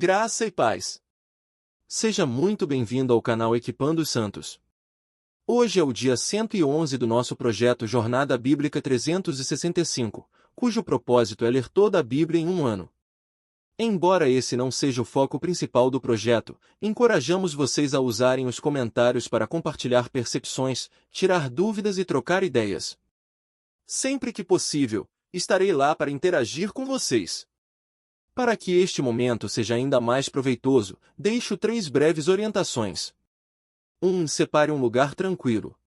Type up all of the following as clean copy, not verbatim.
Graça e paz. Seja muito bem-vindo ao canal Equipando os Santos. Hoje é o dia 111 do nosso projeto Jornada Bíblica 365, cujo propósito é ler toda a Bíblia em um ano. Embora esse não seja o foco principal do projeto, encorajamos vocês a usarem os comentários para compartilhar percepções, tirar dúvidas e trocar ideias. Sempre que possível, estarei lá para interagir com vocês. Para que este momento seja ainda mais proveitoso, deixo 3 breves orientações. 1. Separe um lugar tranquilo.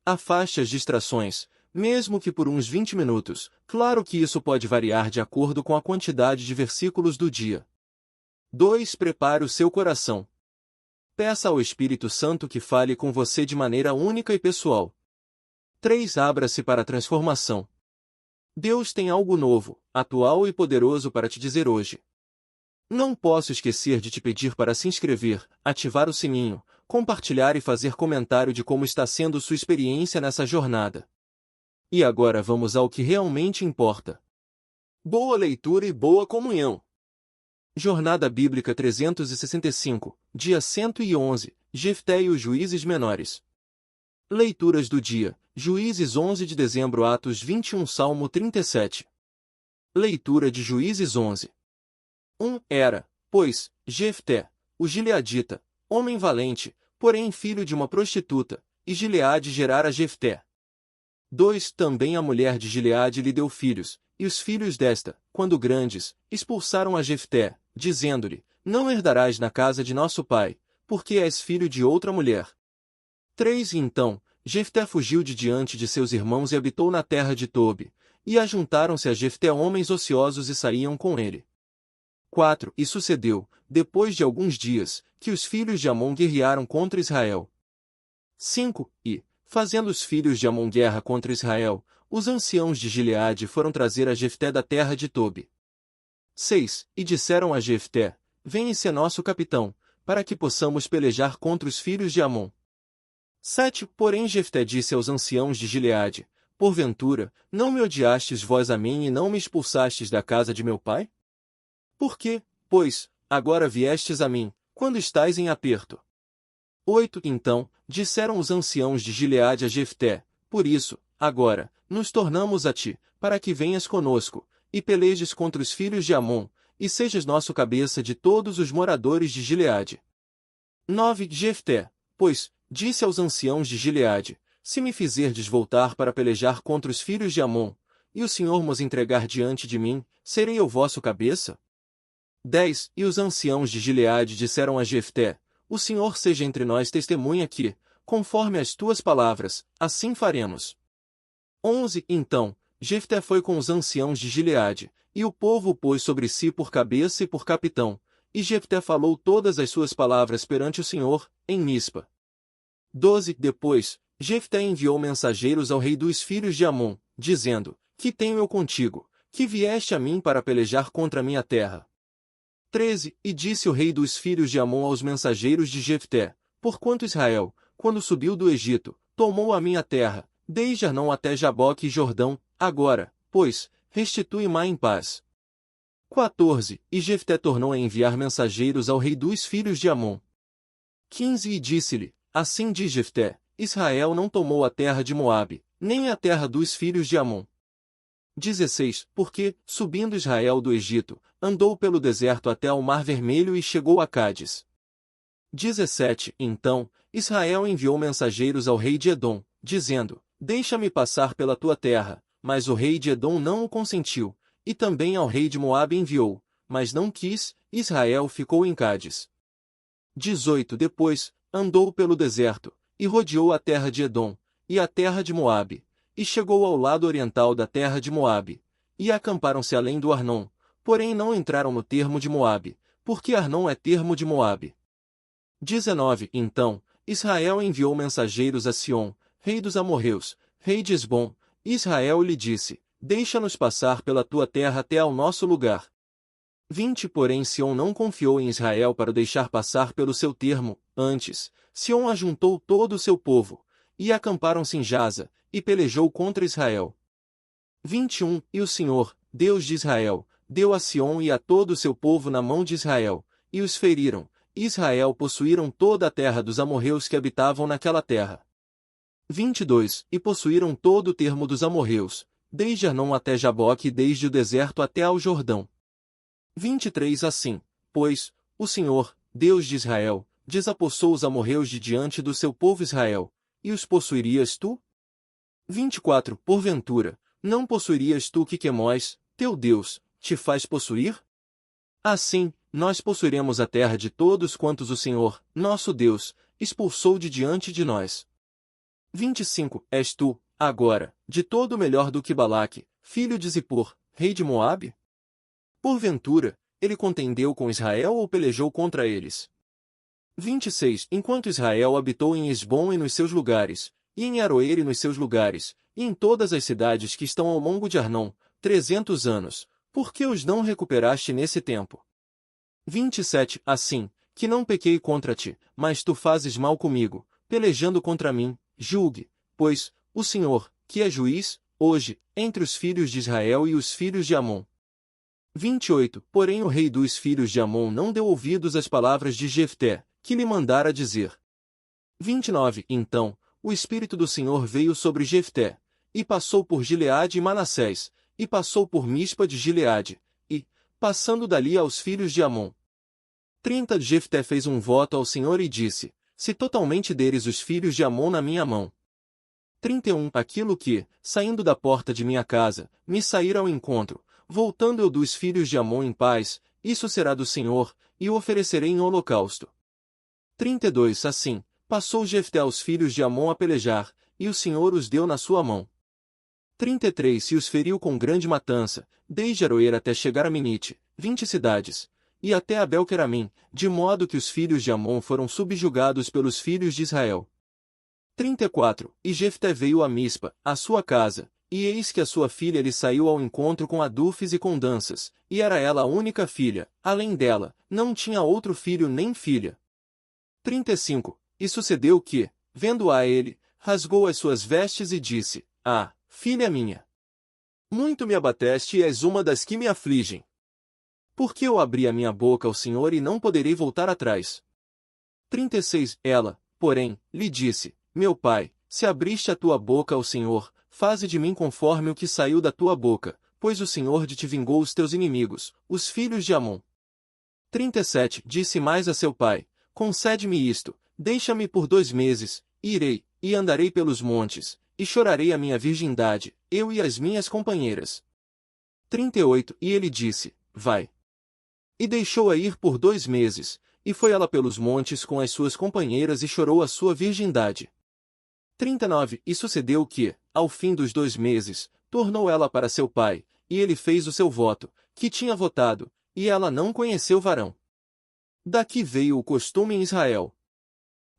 Afaste as distrações, mesmo que por uns 20 minutos, claro que isso pode variar de acordo com a quantidade de versículos do dia. 2. Prepare o seu coração. Peça ao Espírito Santo que fale com você de maneira única e pessoal. 3. Abra-se para a transformação. Deus tem algo novo, atual e poderoso para te dizer hoje. Não posso esquecer de te pedir para se inscrever, ativar o sininho, compartilhar e fazer comentário de como está sendo sua experiência nessa jornada. E agora vamos ao que realmente importa. Boa leitura e boa comunhão. Jornada Bíblica 365, dia 111, Jefté e os juízes menores. Leituras do dia, Juízes 11 de dezembro, Atos 21, Salmo 37. Leitura de Juízes 11. 1. Era, pois, Jefté, o gileadita, homem valente, porém filho de uma prostituta, e Gileade gerara Jefté. 2. Também a mulher de Gileade lhe deu filhos, e os filhos desta, quando grandes, expulsaram a Jefté, dizendo-lhe, não herdarás na casa de nosso pai, porque és filho de outra mulher. 3. Então, Jefté fugiu de diante de seus irmãos e habitou na terra de Tobi, e ajuntaram-se a Jefté homens ociosos e saíam com ele. 4. E sucedeu, depois de alguns dias, que os filhos de Amon guerrearam contra Israel. 5. E, fazendo os filhos de Amon guerra contra Israel, os anciãos de Gileade foram trazer a Jefté da terra de Tobi. 6. E disseram a Jefté, vem e sê nosso capitão, para que possamos pelejar contra os filhos de Amon. 7. Porém Jefté disse aos anciãos de Gileade, porventura, não me odiastes vós a mim e não me expulsastes da casa de meu pai? Por que, pois, agora viestes a mim, quando estais em aperto? 8. Então, disseram os anciãos de Gileade a Jefté, por isso, agora, nos tornamos a ti, para que venhas conosco, e pelejes contra os filhos de Amon, e sejas nosso cabeça de todos os moradores de Gileade. 9. Jefté, pois, disse aos anciãos de Gileade, se me fizerdes voltar para pelejar contra os filhos de Amon, e o Senhor nos entregar diante de mim, serei eu vosso cabeça? 10. E os anciãos de Gileade disseram a Jefté, o Senhor seja entre nós testemunha que, conforme as tuas palavras, assim faremos. 11. Então, Jefté foi com os anciãos de Gileade, e o povo o pôs sobre si por cabeça e por capitão, e Jefté falou todas as suas palavras perante o Senhor, em Mispa. 12. Depois, Jefté enviou mensageiros ao rei dos filhos de Amon, dizendo, que tenho eu contigo, que vieste a mim para pelejar contra a minha terra. 13. E disse o rei dos filhos de Amon aos mensageiros de Jefté, porquanto Israel, quando subiu do Egito, tomou a minha terra, desde Arnon até Jaboque e Jordão, agora, pois, restitui-ma em paz. 14. E Jefté tornou a enviar mensageiros ao rei dos filhos de Amon. 15. E disse-lhe, assim diz Jefté, Israel não tomou a terra de Moabe, nem a terra dos filhos de Amon. 16. Porque, subindo Israel do Egito, andou pelo deserto até ao Mar Vermelho e chegou a Cádiz. 17. Então, Israel enviou mensageiros ao rei de Edom, dizendo, deixa-me passar pela tua terra, mas o rei de Edom não o consentiu, e também ao rei de Moabe enviou, mas não quis, Israel ficou em Cádiz. 18. Depois, andou pelo deserto, e rodeou a terra de Edom, e a terra de Moabe, e chegou ao lado oriental da terra de Moabe, e acamparam-se além do Arnon, porém não entraram no termo de Moabe, porque Arnon é termo de Moabe. 19. Então, Israel enviou mensageiros a Sion, rei dos amorreus, rei de Esbom, e Israel lhe disse, deixa-nos passar pela tua terra até ao nosso lugar. 20. Porém Sion não confiou em Israel para o deixar passar pelo seu termo, antes, Sion ajuntou todo o seu povo, e acamparam-se em Jaza, e pelejou contra Israel. 21. E o Senhor, Deus de Israel, deu a Sion e a todo o seu povo na mão de Israel, e os feriram, e Israel possuíram toda a terra dos amorreus que habitavam naquela terra. 22. E possuíram todo o termo dos amorreus, desde Arnon até Jaboque e desde o deserto até ao Jordão. 23. Assim, pois, o Senhor, Deus de Israel, desapossou os amorreus de diante do seu povo Israel, e os possuirias tu? 24. Porventura, não possuirias tu que Quemós, teu Deus, te faz possuir? Assim, nós possuiremos a terra de todos quantos o Senhor, nosso Deus, expulsou de diante de nós. 25. És tu, agora, de todo melhor do que Balaque, filho de Zippor, rei de Moabe? Porventura, ele contendeu com Israel ou pelejou contra eles? 26. Enquanto Israel habitou em Esbom e nos seus lugares, e em Aroer e nos seus lugares, e em todas as cidades que estão ao longo de Arnon, 300 anos, por que os não recuperaste nesse tempo? 27. Assim, que não pequei contra ti, mas tu fazes mal comigo, pelejando contra mim, julgue, pois, o Senhor, que é juiz, hoje, entre os filhos de Israel e os filhos de Amon. 28. Porém o rei dos filhos de Amon não deu ouvidos às palavras de Jefté, que lhe mandara dizer. 29. Então, o Espírito do Senhor veio sobre Jefté, e passou por Gileade e Manassés, e passou por Mispa de Gileade, e, passando dali aos filhos de Amon. 30. Jefté fez um voto ao Senhor e disse, se totalmente deres os filhos de Amon na minha mão. 31. Aquilo que, saindo da porta de minha casa, me saíra ao encontro, voltando eu dos filhos de Amon em paz, isso será do Senhor, e o oferecerei em holocausto. 32. Assim, passou Jefté aos filhos de Amon a pelejar, e o Senhor os deu na sua mão. 33. E os feriu com grande matança, desde Aroer até chegar a Minite, 20 cidades, e até Abel-Queramim, de modo que os filhos de Amon foram subjugados pelos filhos de Israel. 34. E Jefté veio a Mispa, à sua casa, e eis que a sua filha lhe saiu ao encontro com adufes e com danças, e era ela a única filha, além dela, não tinha outro filho nem filha. 35. E sucedeu que, vendo-a ele, rasgou as suas vestes e disse, ah, filha minha! Muito me abateste e és uma das que me afligem. Porque eu abri a minha boca ao Senhor e não poderei voltar atrás. 36. Ela, porém, lhe disse, meu pai, se abriste a tua boca ao Senhor, faze de mim conforme o que saiu da tua boca, pois o Senhor de ti vingou os teus inimigos, os filhos de Amon. 37. Disse mais a seu pai, concede-me isto, deixa-me por 2 meses, e irei, e andarei pelos montes, e chorarei a minha virgindade, eu e as minhas companheiras. 38. E ele disse, vai. E deixou-a ir por 2 meses, e foi ela pelos montes com as suas companheiras e chorou a sua virgindade. 39. E sucedeu que, ao fim dos 2 meses, tornou ela para seu pai, e ele fez o seu voto, que tinha votado, e ela não conheceu varão. Daqui veio o costume em Israel.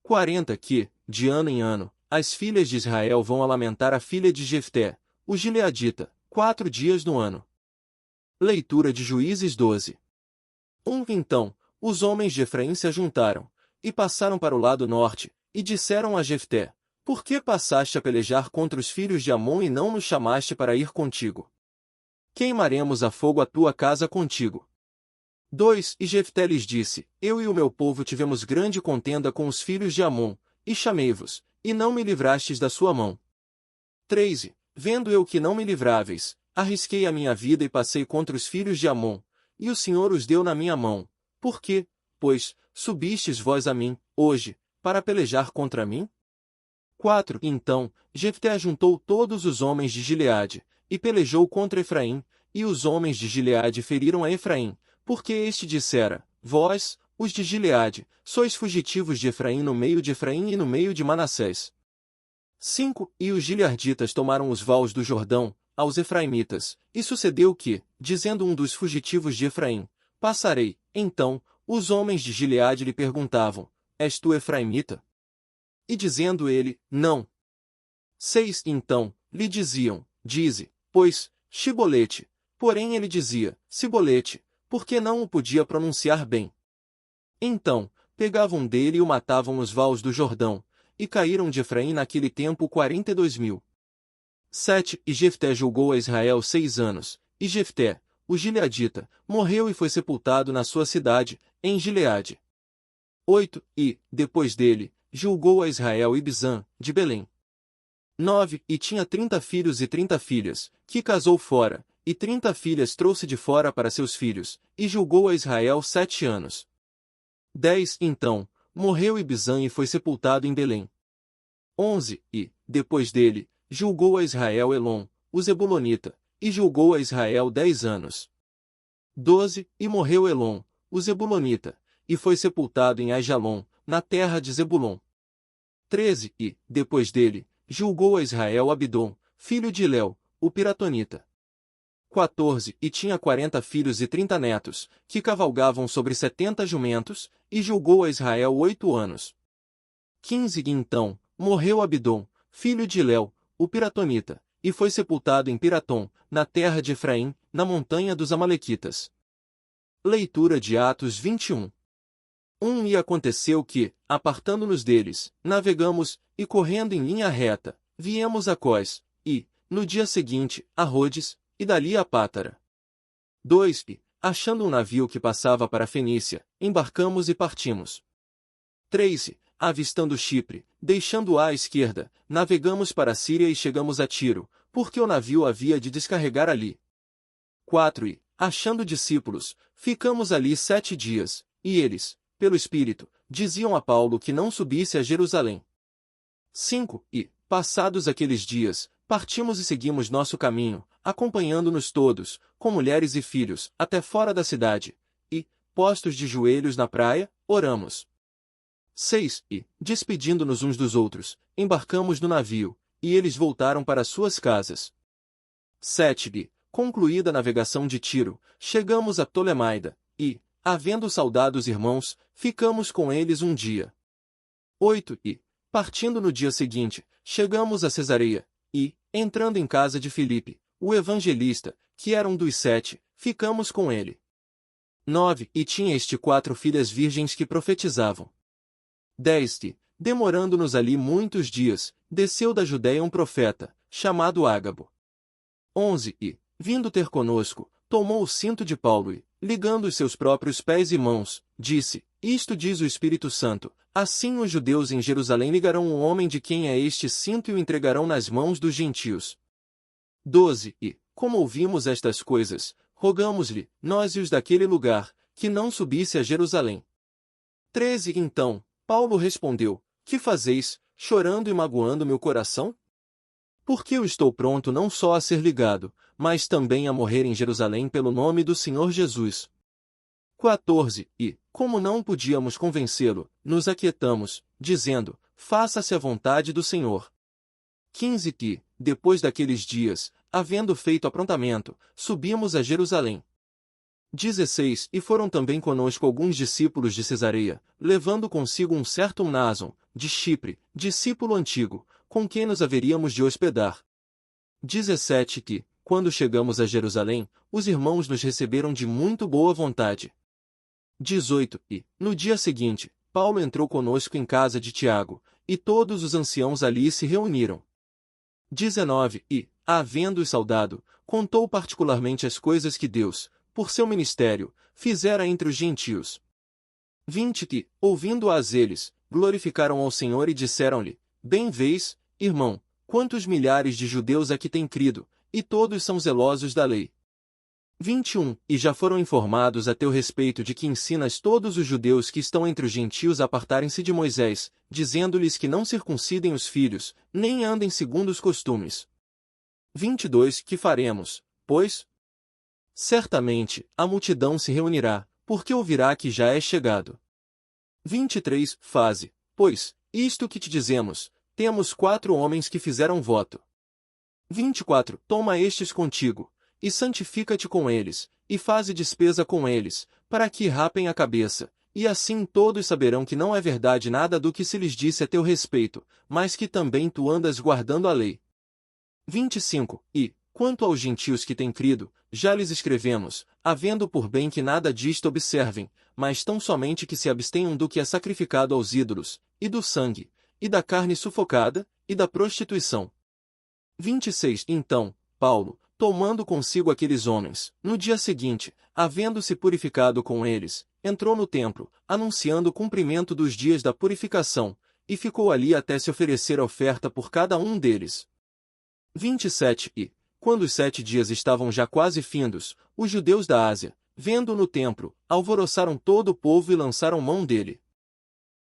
40. Que, de ano em ano, as filhas de Israel vão a lamentar a filha de Jefté, o gileadita, 4 dias no ano. Leitura de Juízes 12. Então, os homens de Efraim se ajuntaram, e passaram para o lado norte, e disseram a Jefté, por que passaste a pelejar contra os filhos de Amon e não nos chamaste para ir contigo? Queimaremos a fogo a tua casa contigo. 2. E Jefté lhes disse, eu e o meu povo tivemos grande contenda com os filhos de Amon, e chamei-vos, e não me livrastes da sua mão. 3. Vendo eu que não me livráveis, arrisquei a minha vida e passei contra os filhos de Amon, e o Senhor os deu na minha mão. Por quê, pois, subistes vós a mim, hoje, para pelejar contra mim? 4. Então, Jefté ajuntou todos os homens de Gileade, e pelejou contra Efraim, e os homens de Gileade feriram a Efraim, porque este dissera, vós, os de Gileade, sois fugitivos de Efraim no meio de Efraim e no meio de Manassés. 5. E os gilearditas tomaram os vales do Jordão, aos efraimitas, e sucedeu que, dizendo um dos fugitivos de Efraim, passarei, então, os homens de Gileade lhe perguntavam, és tu efraimita? E dizendo ele, não. 6. Então, lhe diziam, dize, pois, Shibolete. Porém ele dizia, Sibolete, porque não o podia pronunciar bem. Então, pegavam dele e o matavam nos vales do Jordão, e caíram de Efraim naquele tempo 42.000. 7. E Jefté julgou a Israel 6 anos, e Jefté, o gileadita, morreu e foi sepultado na sua cidade, em Gileade. 8. E, depois dele, julgou a Israel Ibzan, de Belém. 9. E tinha 30 filhos e 30 filhas, que casou fora, e 30 filhas trouxe de fora para seus filhos, e julgou a Israel 7 anos. 10. Então, morreu Ibzan e foi sepultado em Belém. 11. E, depois dele, julgou a Israel Elon, o Zebulonita, e julgou a Israel 10 anos. 12. E morreu Elon, o Zebulonita, e foi sepultado em Aijalon, na terra de Zebulon. 13. E, depois dele, julgou a Israel Abidom, filho de Léu, o Piratonita. 14. E tinha 40 filhos e 30 netos, que cavalgavam sobre 70 jumentos, e julgou a Israel 8 anos. 15. E então, morreu Abidom, filho de Léu, o Piratonita, e foi sepultado em Piratom, na terra de Efraim, na montanha dos Amalequitas. Leitura de Atos 21. 1. E aconteceu que, apartando-nos deles, navegamos, e correndo em linha reta, viemos a Cós, e, no dia seguinte, a Rhodes, e dali a Pátara. 2. E, achando um navio que passava para a Fenícia, embarcamos e partimos. 3. E, avistando Chipre, deixando-o à esquerda, navegamos para a Síria e chegamos a Tiro, porque o navio havia de descarregar ali. 4. E, achando discípulos, ficamos ali 7 dias, e eles, pelo Espírito, diziam a Paulo que não subisse a Jerusalém. 5. E, passados aqueles dias, partimos e seguimos nosso caminho, acompanhando-nos todos, com mulheres e filhos, até fora da cidade, e, postos de joelhos na praia, oramos. 6. E, despedindo-nos uns dos outros, embarcamos no navio, e eles voltaram para suas casas. 7. E, concluída a navegação de Tiro, chegamos a Ptolemaida, e, havendo saudados irmãos, ficamos com eles um dia. 8. E, partindo no dia seguinte, chegamos a Cesareia, e, entrando em casa de Filipe, o evangelista, que era um dos 7, ficamos com ele. 9. E tinha este 4 filhas virgens que profetizavam. 10. E, demorando-nos ali muitos dias, desceu da Judéia um profeta, chamado Ágabo. 11. E, vindo ter conosco, tomou o cinto de Paulo e, ligando os seus próprios pés e mãos, disse: Isto diz o Espírito Santo, assim os judeus em Jerusalém ligarão o homem de quem é este cinto e o entregarão nas mãos dos gentios. 12. E, como ouvimos estas coisas, rogamos-lhe, nós e os daquele lugar, que não subisse a Jerusalém. 13. Então, Paulo respondeu: Que fazeis, chorando e magoando meu coração? Porque eu estou pronto não só a ser ligado, mas também a morrer em Jerusalém pelo nome do Senhor Jesus. 14. E, como não podíamos convencê-lo, nos aquietamos, dizendo: Faça-se a vontade do Senhor. 15. Que, depois daqueles dias, havendo feito aprontamento, subimos a Jerusalém. 16. E foram também conosco alguns discípulos de Cesareia, levando consigo um certo Mnason, de Chipre, discípulo antigo, com quem nos haveríamos de hospedar. 17. Que, quando chegamos a Jerusalém, os irmãos nos receberam de muito boa vontade. 18. E, no dia seguinte, Paulo entrou conosco em casa de Tiago, e todos os anciãos ali se reuniram. 19. E, havendo-os saudado, contou particularmente as coisas que Deus, por seu ministério, fizera entre os gentios. 20. Que, ouvindo-as eles, glorificaram ao Senhor e disseram-lhe: Bem vês, irmão, quantos milhares de judeus aqui têm crido, e todos são zelosos da lei. 21. E já foram informados a teu respeito de que ensinas todos os judeus que estão entre os gentios a apartarem-se de Moisés, dizendo-lhes que não circuncidem os filhos, nem andem segundo os costumes. 22. Que faremos, pois? Certamente, a multidão se reunirá, porque ouvirá que já é chegado. 23. Faze, pois, isto que te dizemos: temos 4 homens que fizeram voto. 24. Toma estes contigo, e santifica-te com eles, e faze despesa com eles, para que rapem a cabeça, e assim todos saberão que não é verdade nada do que se lhes disse a teu respeito, mas que também tu andas guardando a lei. 25. E, quanto aos gentios que têm crido, já lhes escrevemos, havendo por bem que nada disto observem, mas tão somente que se abstenham do que é sacrificado aos ídolos, e do sangue, e da carne sufocada, e da prostituição. 26. Então, Paulo, tomando consigo aqueles homens, no dia seguinte, havendo-se purificado com eles, entrou no templo, anunciando o cumprimento dos dias da purificação, e ficou ali até se oferecer oferta por cada um deles. 27 E, quando os 7 dias estavam já quase findos, os judeus da Ásia, vendo-o no templo, alvoroçaram todo o povo e lançaram mão dele.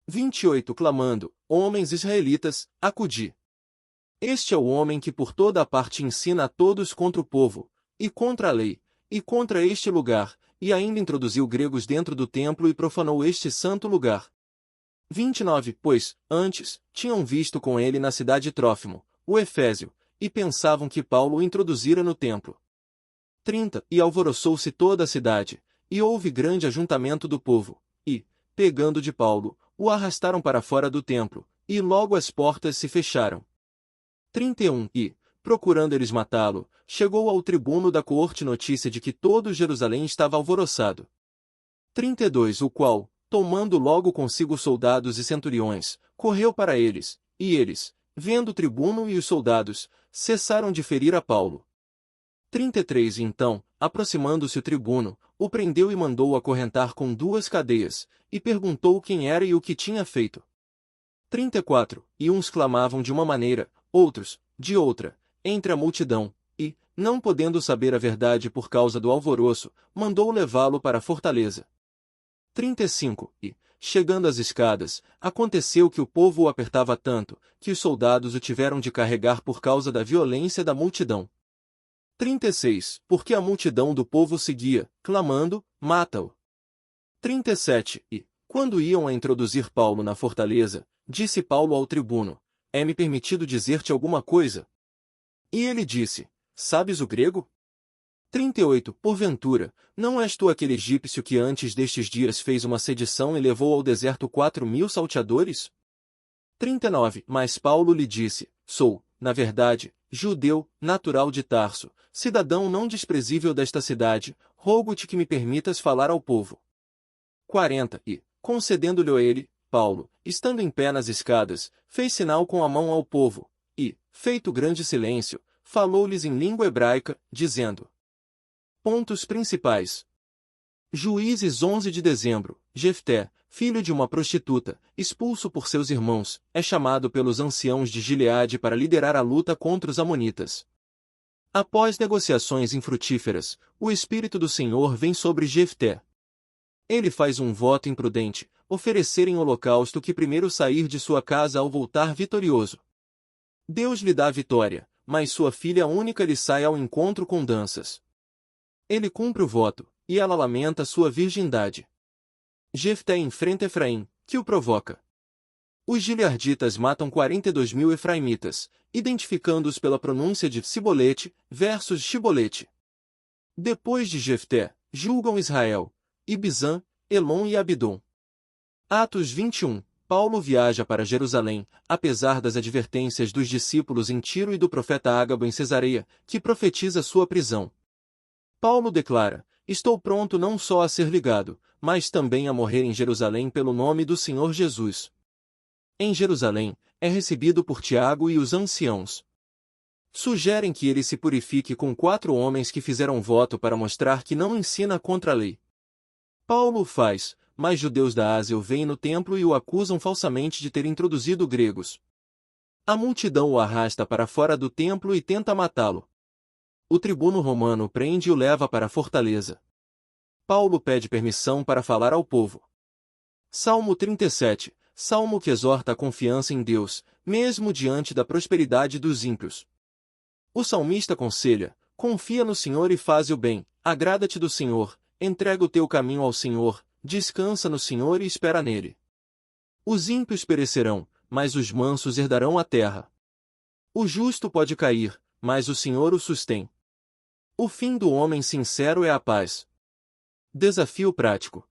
28 Clamando, homens israelitas, acudi. Este é o homem que por toda a parte ensina a todos contra o povo, e contra a lei, e contra este lugar, e ainda introduziu gregos dentro do templo e profanou este santo lugar. 29 Pois, antes, tinham visto com ele na cidade Trófimo, o Efésio, e pensavam que Paulo o introduzira no templo. 30 E alvoroçou-se toda a cidade, e houve grande ajuntamento do povo, e, pegando de Paulo, o arrastaram para fora do templo, e logo as portas se fecharam. 31 E, procurando eles matá-lo, chegou ao tribuno da coorte notícia de que todo Jerusalém estava alvoroçado. 32 O qual, tomando logo consigo soldados e centuriões, correu para eles, e eles, vendo o tribuno e os soldados, cessaram de ferir a Paulo. 33 Então, aproximando-se o tribuno, o prendeu e mandou-o acorrentar com 2 cadeias, e perguntou quem era e o que tinha feito. 34 E uns clamavam de uma maneira, outros, de outra, entre a multidão, e, não podendo saber a verdade por causa do alvoroço, mandou levá-lo para a fortaleza. 35 E, chegando às escadas, aconteceu que o povo o apertava tanto, que os soldados o tiveram de carregar por causa da violência da multidão. 36 Porque a multidão do povo seguia, clamando, mata-o. 37 E, quando iam a introduzir Paulo na fortaleza, disse Paulo ao tribuno, é-me permitido dizer-te alguma coisa? E ele disse, sabes o grego? 38 Porventura, não és tu aquele egípcio que antes destes dias fez uma sedição e levou ao deserto 4.000 salteadores? 39 Mas Paulo lhe disse, sou, na verdade, judeu, natural de Tarso, cidadão não desprezível desta cidade, rogo-te que me permitas falar ao povo. 40 E, concedendo-lhe ele, Paulo, estando em pé nas escadas, fez sinal com a mão ao povo, e, feito grande silêncio, falou-lhes em língua hebraica, dizendo: Pontos principais. Juízes 11 de dezembro, Jefté, filho de uma prostituta, expulso por seus irmãos, é chamado pelos anciãos de Gileade para liderar a luta contra os amonitas. Após negociações infrutíferas, o Espírito do Senhor vem sobre Jefté. Ele faz um voto imprudente, oferecer em holocausto que primeiro sair de sua casa ao voltar vitorioso. Deus lhe dá a vitória, mas sua filha única lhe sai ao encontro com danças. Ele cumpre o voto, e ela lamenta sua virgindade. Jefté enfrenta Efraim, que o provoca. Os gilearditas matam 42.000 efraimitas, identificando-os pela pronúncia de Sibolete versus Shibolete. Depois de Jefté, julgam Israel, Ibizã, Elon e Abidom. Atos 21. Paulo viaja para Jerusalém, apesar das advertências dos discípulos em Tiro e do profeta Ágabo em Cesareia, que profetiza sua prisão. Paulo declara, estou pronto não só a ser ligado, mas também a morrer em Jerusalém pelo nome do Senhor Jesus. Em Jerusalém, é recebido por Tiago e os anciãos. Sugerem que ele se purifique com 4 homens que fizeram voto para mostrar que não ensina contra a lei. Paulo o faz, mas judeus da Ásia o veem no templo e o acusam falsamente de ter introduzido gregos. A multidão o arrasta para fora do templo e tenta matá-lo. O tribuno romano o prende e o leva para a fortaleza. Paulo pede permissão para falar ao povo. Salmo 37, salmo que exorta a confiança em Deus, mesmo diante da prosperidade dos ímpios. O salmista aconselha, confia no Senhor e faze o bem, agrada-te do Senhor, entrega o teu caminho ao Senhor, descansa no Senhor e espera nele. Os ímpios perecerão, mas os mansos herdarão a terra. O justo pode cair, mas o Senhor o sustém. O fim do homem sincero é a paz. Desafio prático.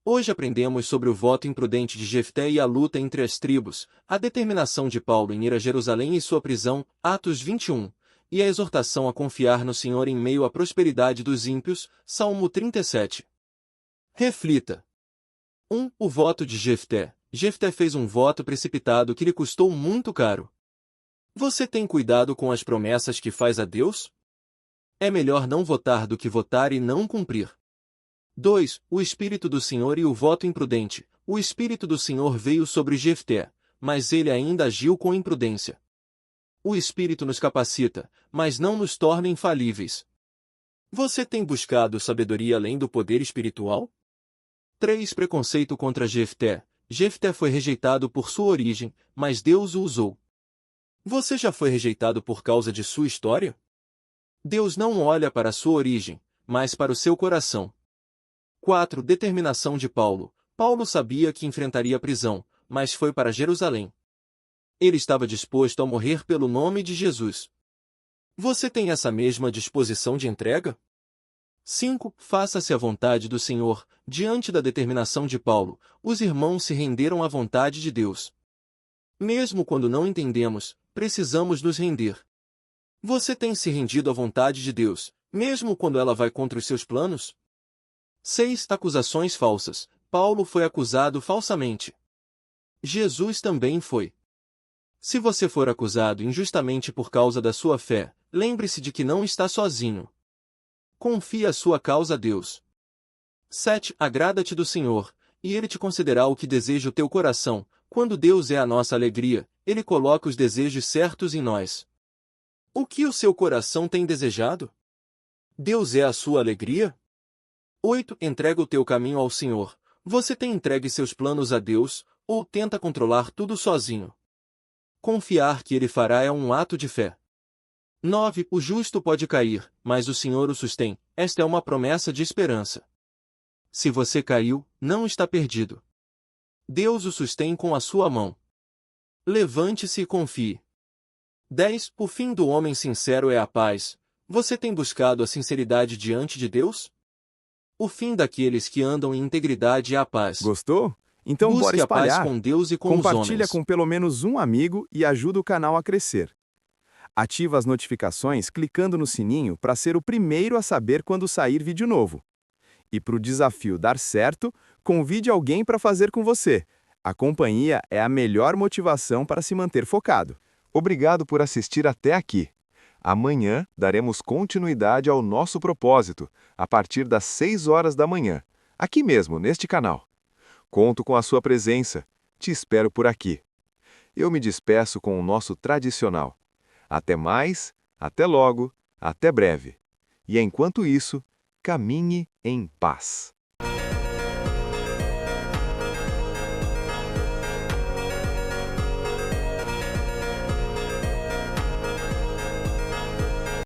Hoje aprendemos sobre o voto imprudente de Jefté e a luta entre as tribos, a determinação de Paulo em ir a Jerusalém e sua prisão, Atos 21, e a exortação a confiar no Senhor em meio à prosperidade dos ímpios, Salmo 37. Reflita. 1. O voto de Jefté. Jefté fez um voto precipitado que lhe custou muito caro. Você tem cuidado com as promessas que faz a Deus? É melhor não votar do que votar e não cumprir. 2. O Espírito do Senhor e o voto imprudente. O Espírito do Senhor veio sobre Jefté, mas ele ainda agiu com imprudência. O Espírito nos capacita, mas não nos torna infalíveis. Você tem buscado sabedoria além do poder espiritual? 3. Preconceito contra Jefté. Jefté foi rejeitado por sua origem, mas Deus o usou. Você já foi rejeitado por causa de sua história? Deus não olha para a sua origem, mas para o seu coração. 4. Determinação de Paulo. Paulo sabia que enfrentaria a prisão, mas foi para Jerusalém. Ele estava disposto a morrer pelo nome de Jesus. Você tem essa mesma disposição de entrega? 5. Faça-se a vontade do Senhor. Diante da determinação de Paulo, os irmãos se renderam à vontade de Deus. Mesmo quando não entendemos, precisamos nos render. Você tem se rendido à vontade de Deus, mesmo quando ela vai contra os seus planos? 6. Acusações falsas. Paulo foi acusado falsamente. Jesus também foi. Se você for acusado injustamente por causa da sua fé, lembre-se de que não está sozinho. Confie a sua causa a Deus. 7. Agrada-te do Senhor, e Ele te concederá o que deseja o teu coração. Quando Deus é a nossa alegria, Ele coloca os desejos certos em nós. O que o seu coração tem desejado? Deus é a sua alegria? 8. Entrega o teu caminho ao Senhor. Você tem entregue seus planos a Deus, ou tenta controlar tudo sozinho? Confiar que Ele fará é um ato de fé. 9. O justo pode cair, mas o Senhor o sustém. Esta é uma promessa de esperança. Se você caiu, não está perdido. Deus o sustém com a sua mão. Levante-se e confie. 10. O fim do homem sincero é a paz. Você tem buscado a sinceridade diante de Deus? O fim daqueles que andam em integridade é a paz. Gostou? Então bora Busque a paz espalhar. com Deus e com os Compartilha homens. com pelo menos um amigo e ajuda o canal a crescer. Ativa as notificações clicando no sininho para ser o primeiro a saber quando sair vídeo novo. E para o desafio dar certo, convide alguém para fazer com você. A companhia é a melhor motivação para se manter focado. Obrigado por assistir até aqui. Amanhã daremos continuidade ao nosso propósito, a partir das 6 horas da manhã, aqui mesmo, neste canal. Conto com a sua presença. Te espero por aqui. Eu me despeço com o nosso tradicional. Até mais, até logo, até breve. E enquanto isso, caminhe em paz.